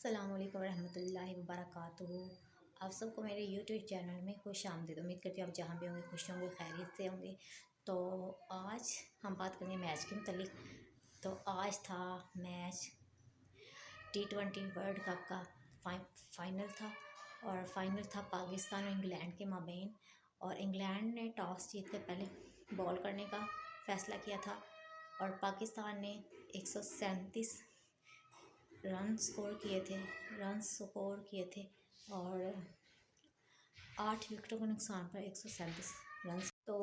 अस्सलामुअलैकुम रहमतुल्लाहि वबरकातुहू। आप सबको मेरे यूट्यूब चैनल में खुश आमदीद। उम्मीद करती हूँ आप जहाँ भी होंगे खुश होंगे, खैरियत से होंगे। तो आज हम बात करेंगे मैच के मुतालिक। तो आज था मैच T20 वर्ल्ड कप का फाइनल था, और फाइनल था पाकिस्तान और इंग्लैंड के माबेन। और इंग्लैंड ने टॉस जीत कर पहले बॉल करने का फ़ैसला किया था, और पाकिस्तान ने 137 रन स्कोर किए थे और 8 विकेटों के नुकसान पर 137 रन। तो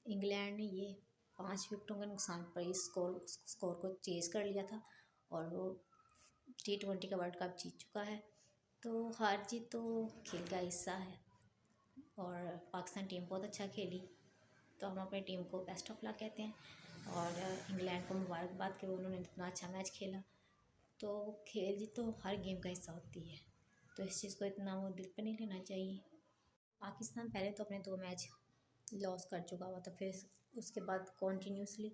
इंग्लैंड ने ये 5 विकेटों के नुकसान पर इस स्कोर को चेज़ कर लिया था, और वो T20 का वर्ल्ड कप जीत चुका है। तो हार जीत तो खेल का हिस्सा है, और पाकिस्तान टीम बहुत अच्छा खेली, तो हम अपनी टीम को बेस्ट ऑफ लक कहते हैं, और इंग्लैंड को मुबारकबाद कि उन्होंने इतना अच्छा मैच खेला। तो खेल जीत तो हर गेम का हिस्सा होती है, तो इस चीज़ को इतना वो दिल पर नहीं लेना चाहिए। पाकिस्तान पहले तो अपने 2 मैच लॉस कर चुका हुआ था, फिर उसके बाद कॉन्टीन्यूसली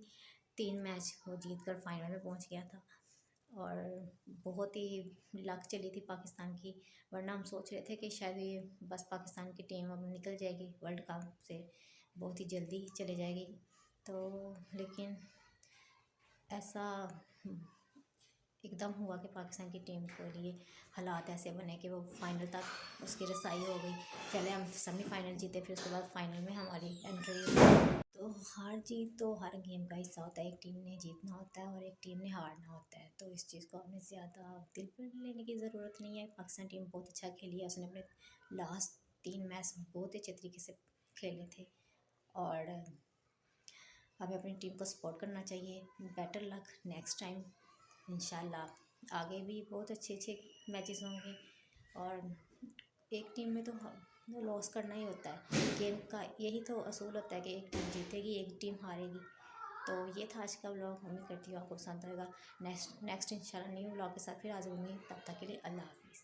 3 मैच वो जीत कर फाइनल में पहुंच गया था, और बहुत ही लक चली थी पाकिस्तान की। वरना हम सोच रहे थे कि शायद ये बस पाकिस्तान की टीम अब निकल जाएगी वर्ल्ड कप से, बहुत ही जल्दी चले जाएगी। तो लेकिन ऐसा एकदम हुआ कि पाकिस्तान की टीम के लिए हालात ऐसे बने कि वो फाइनल तक उसकी रसाई हो गई। पहले हम सेमीफाइनल जीते, फिर उसके बाद फाइनल में हमारी एंट्री हुई। तो हार जीत तो हर गेम का हिस्सा होता है, एक टीम ने जीतना होता है और एक टीम ने हारना होता है। तो इस चीज़ को हमें ज़्यादा दिल पर लेने की ज़रूरत नहीं है। पाकिस्तान टीम बहुत अच्छा खेली है, उसने अपने लास्ट 3 मैच बहुत अच्छे तरीके से खेले थे, और हमें अपनी टीम को सपोर्ट करना चाहिए। बेटर लक नेक्स्ट टाइम, इंशाल्लाह आगे भी बहुत अच्छे मैचेस होंगे। और एक टीम में तो लॉस करना ही होता है, गेम का यही तो असूल होता है कि एक टीम जीतेगी एक टीम हारेगी। तो ये था आज का व्लॉग, उम्मीद करती हूँ आपको पसंद आएगा। नेक्स्ट इंशाल्लाह न्यू व्लॉग के साथ फिर आ जाऊँगी। तब तक के लिए अल्लाह हाफिज़।